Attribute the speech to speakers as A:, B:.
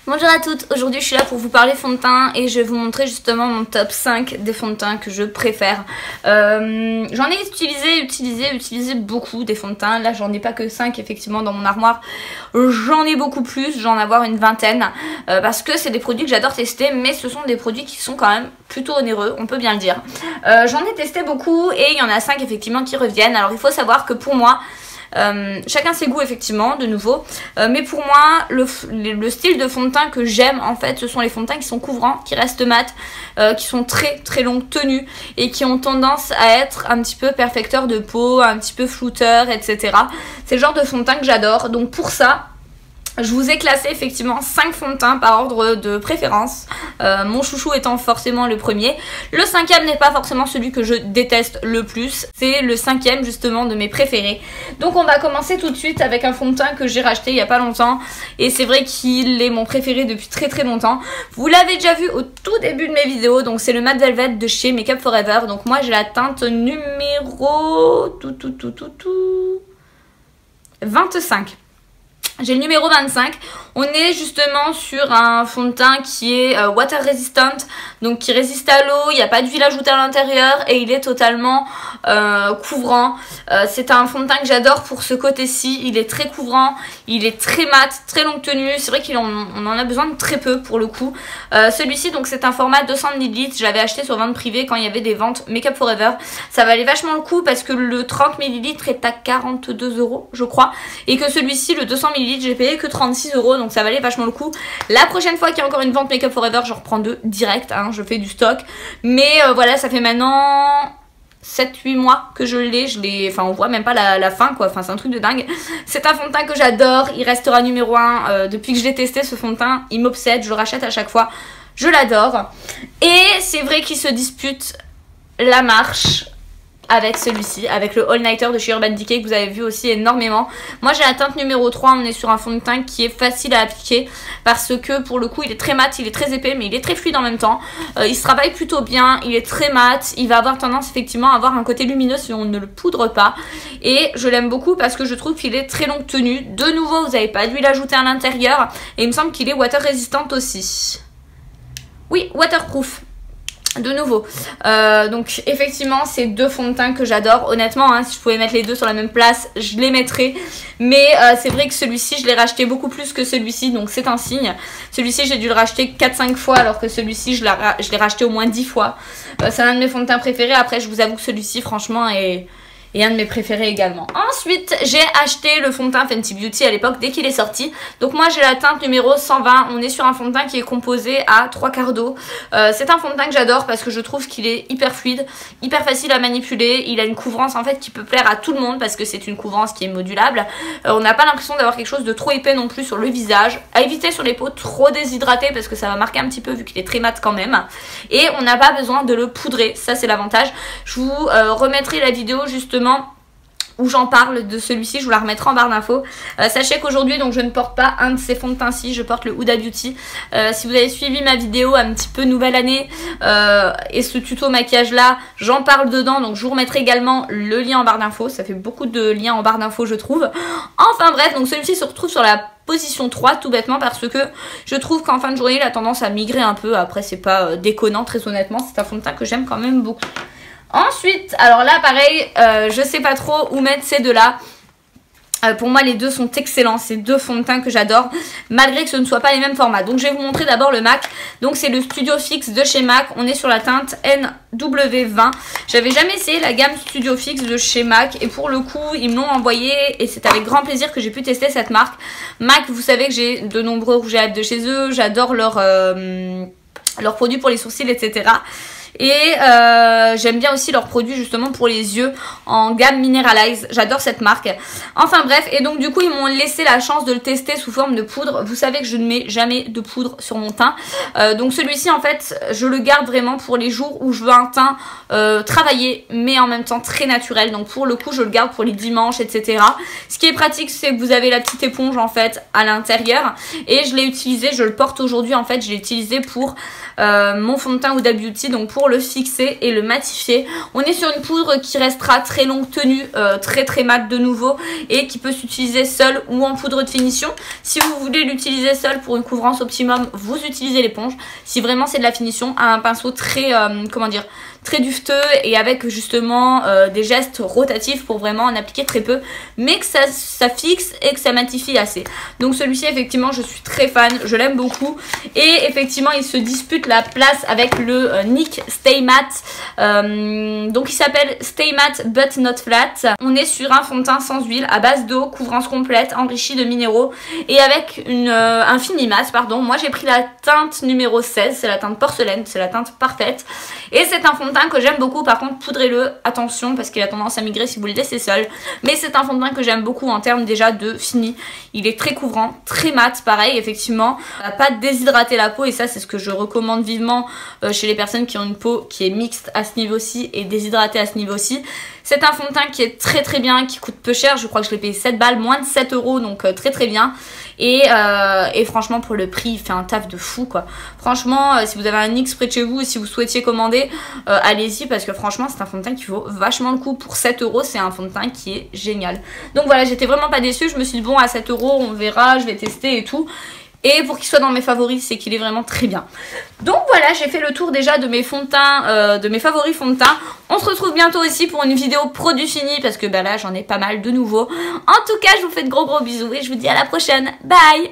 A: Bonjour à toutes, aujourd'hui je suis là pour vous parler fond de teint et je vais vous montrer justement mon top 5 des fonds de teint que je préfère. J'en ai utilisé beaucoup des fonds de teint, là j'en ai pas que 5 effectivement dans mon armoire, j'en ai beaucoup plus, j'en ai avoir une vingtaine parce que c'est des produits que j'adore tester mais ce sont des produits qui sont quand même plutôt onéreux, on peut bien le dire. J'en ai testé beaucoup et il y en a 5 effectivement qui reviennent, alors il faut savoir que pour moi, chacun ses goûts effectivement de nouveau, mais pour moi le style de fond de teint que j'aime en fait ce sont les fonds de teint qui sont couvrants, qui restent mat, qui sont très longue tenue et qui ont tendance à être un petit peu perfecteurs de peau, un petit peu flouteurs, etc. C'est le genre de fond de teint que j'adore, donc pour ça je vous ai classé effectivement 5 fonds de teint par ordre de préférence, mon chouchou étant forcément le premier. Le 5e n'est pas forcément celui que je déteste le plus, c'est le 5e justement de mes préférés. Donc on va commencer tout de suite avec un fond de teint que j'ai racheté il n'y a pas longtemps et c'est vrai qu'il est mon préféré depuis très longtemps. Vous l'avez déjà vu au tout début de mes vidéos, donc c'est le Matte Velvet de chez Make Up For Ever. Donc moi j'ai la teinte numéro 25. J'ai le numéro 25, on est justement sur un fond de teint qui est water resistant, donc qui résiste à l'eau, il n'y a pas d'huile ajoutée à l'intérieur et il est totalement couvrant. C'est un fond de teint que j'adore pour ce côté-ci, il est très couvrant, il est très mat, très longue tenue, c'est vrai qu'on en a besoin de très peu pour le coup. Celui-ci donc c'est un format 200 ml, j'avais acheté sur vente privée quand il y avait des ventes Make Up For Ever. Ça valait vachement le coup parce que le 30 ml est à 42 € je crois et que celui-ci le 200 ml j'ai payé que 36 € donc ça valait vachement le coup. La prochaine fois qu'il y a encore une vente Make Up For Ever je reprends deux direct, hein, je fais du stock. Mais voilà, ça fait maintenant 7-8 mois que je l'ai, enfin on voit même pas la fin quoi, enfin c'est un truc de dingue. C'est un fond de teint que j'adore, il restera numéro 1 depuis que je l'ai testé ce fond de teint, il m'obsède, je le rachète à chaque fois, je l'adore. Et c'est vrai qu'il se dispute la marche avec celui-ci, avec le All Nighter de chez Urban Decay que vous avez vu aussi énormément. Moi j'ai la teinte numéro 3, on est sur un fond de teint qui est facile à appliquer parce que pour le coup il est très mat, il est très épais mais il est très fluide en même temps. Il se travaille plutôt bien, il est très mat, il va avoir tendance effectivement à avoir un côté lumineux si on ne le poudre pas. Et je l'aime beaucoup parce que je trouve qu'il est très longue tenue. De nouveau vous n'avez pas d'huile ajoutée à l'intérieur et il me semble qu'il est water résistant aussi. Oui, waterproof. De nouveau, donc effectivement c'est deux fonds de teint que j'adore, honnêtement hein, si je pouvais mettre les deux sur la même place je les mettrais, mais c'est vrai que celui-ci je l'ai racheté beaucoup plus que celui-ci, donc c'est un signe. Celui-ci j'ai dû le racheter 4-5 fois alors que celui-ci je l'ai racheté au moins 10 fois. C'est un de mes fonds de teint préférés, après je vous avoue que celui-ci franchement est un de mes préférés également. Ensuite, j'ai acheté le fond de teint Fenty Beauty à l'époque dès qu'il est sorti. Donc moi j'ai la teinte numéro 120. On est sur un fond de teint qui est composé à 3/4 d'eau. C'est un fond de teint que j'adore parce que je trouve qu'il est hyper fluide, hyper facile à manipuler. Il a une couvrance en fait qui peut plaire à tout le monde parce que c'est une couvrance qui est modulable. On n'a pas l'impression d'avoir quelque chose de trop épais non plus sur le visage. À éviter sur les peaux trop déshydratées parce que ça va marquer un petit peu vu qu'il est très mat quand même. Et on n'a pas besoin de le poudrer, ça c'est l'avantage. Je vous remettrai la vidéo justement où j'en parle de celui-ci, je vous la remettrai en barre d'infos. Sachez qu'aujourd'hui donc je ne porte pas un de ces fonds de teint-ci, je porte le Huda Beauty. Si vous avez suivi ma vidéo un petit peu nouvelle année et ce tuto maquillage là, j'en parle dedans, donc je vous remettrai également le lien en barre d'infos. Ça fait beaucoup de liens en barre d'infos je trouve. Enfin bref, donc celui-ci se retrouve sur la position 3 tout bêtement parce que je trouve qu'en fin de journée il a tendance à migrer un peu. Après c'est pas déconnant très honnêtement, c'est un fond de teint que j'aime quand même beaucoup. Ensuite, alors là pareil, je sais pas trop où mettre ces deux-là. Pour moi les deux sont excellents, c'est deux fonds de teint que j'adore malgré que ce ne soit pas les mêmes formats. Donc je vais vous montrer d'abord le MAC. Donc c'est le Studio Fix de chez MAC, on est sur la teinte NW20. J'avais jamais essayé la gamme Studio Fix de chez MAC et pour le coup ils me l'ont envoyé et c'est avec grand plaisir que j'ai pu tester cette marque. MAC, vous savez que j'ai de nombreux rouges à lèvres de chez eux, j'adore leurs produits pour les sourcils etc. Et j'aime bien aussi leurs produits justement pour les yeux en gamme Mineralize, j'adore cette marque. Enfin bref, et donc du coup ils m'ont laissé la chance de le tester sous forme de poudre. Vous savez que je ne mets jamais de poudre sur mon teint, donc celui-ci en fait je le garde vraiment pour les jours où je veux un teint travaillé mais en même temps très naturel. Donc pour le coup je le garde pour les dimanches etc. Ce qui est pratique c'est que vous avez la petite éponge en fait à l'intérieur et je l'ai utilisé, je le porte aujourd'hui en fait, je l'ai utilisé pour mon fond de teint Huda Beauty. Donc pour pour le fixer et le matifier. On est sur une poudre qui restera très longue tenue, très mat de nouveau, et qui peut s'utiliser seule ou en poudre de finition. Si vous voulez l'utiliser seule pour une couvrance optimum, vous utilisez l'éponge. Si vraiment c'est de la finition, un pinceau très, comment dire, très dufteux et avec justement des gestes rotatifs pour vraiment en appliquer très peu, mais que ça fixe et que ça matifie assez. Donc celui-ci effectivement je suis très fan, je l'aime beaucoup, et effectivement il se dispute la place avec le NYX Stay Matte, donc il s'appelle Stay Matte But Not Flat. On est sur un fond de teint sans huile à base d'eau, couvrance complète, enrichi de minéraux et avec un fini mat, pardon. Moi j'ai pris la teinte numéro 16, c'est la teinte porcelaine, c'est la teinte parfaite, et c'est un fond de teint que j'aime beaucoup. Par contre poudrez-le, attention, parce qu'il a tendance à migrer si vous le laissez seul, mais c'est un fond de teint que j'aime beaucoup en termes déjà de fini. Il est très couvrant, très mat, pareil effectivement, ça va pas déshydrater la peau, et ça c'est ce que je recommande vivement chez les personnes qui ont une peau qui est mixte à ce niveau-ci et déshydratée à ce niveau-ci. C'est un fond de teint qui est très bien, qui coûte peu cher, je crois que je l'ai payé 7 balles, moins de 7 €, donc très bien. Et franchement pour le prix il fait un taf de fou quoi. Franchement si vous avez un NYX près de chez vous et si vous souhaitiez commander, allez-y, parce que franchement c'est un fond de teint qui vaut vachement le coup. Pour 7 €, c'est un fond de teint qui est génial. Donc voilà, j'étais vraiment pas déçue, je me suis dit bon, à 7 € on verra, je vais tester et tout. Et pour qu'il soit dans mes favoris, c'est qu'il est vraiment très bien. Donc voilà, j'ai fait le tour déjà de mes fonds de teint, de mes favoris fonds de teint. On se retrouve bientôt aussi pour une vidéo produit fini, parce que bah là j'en ai pas mal de nouveaux. En tout cas, je vous fais de gros bisous et je vous dis à la prochaine. Bye!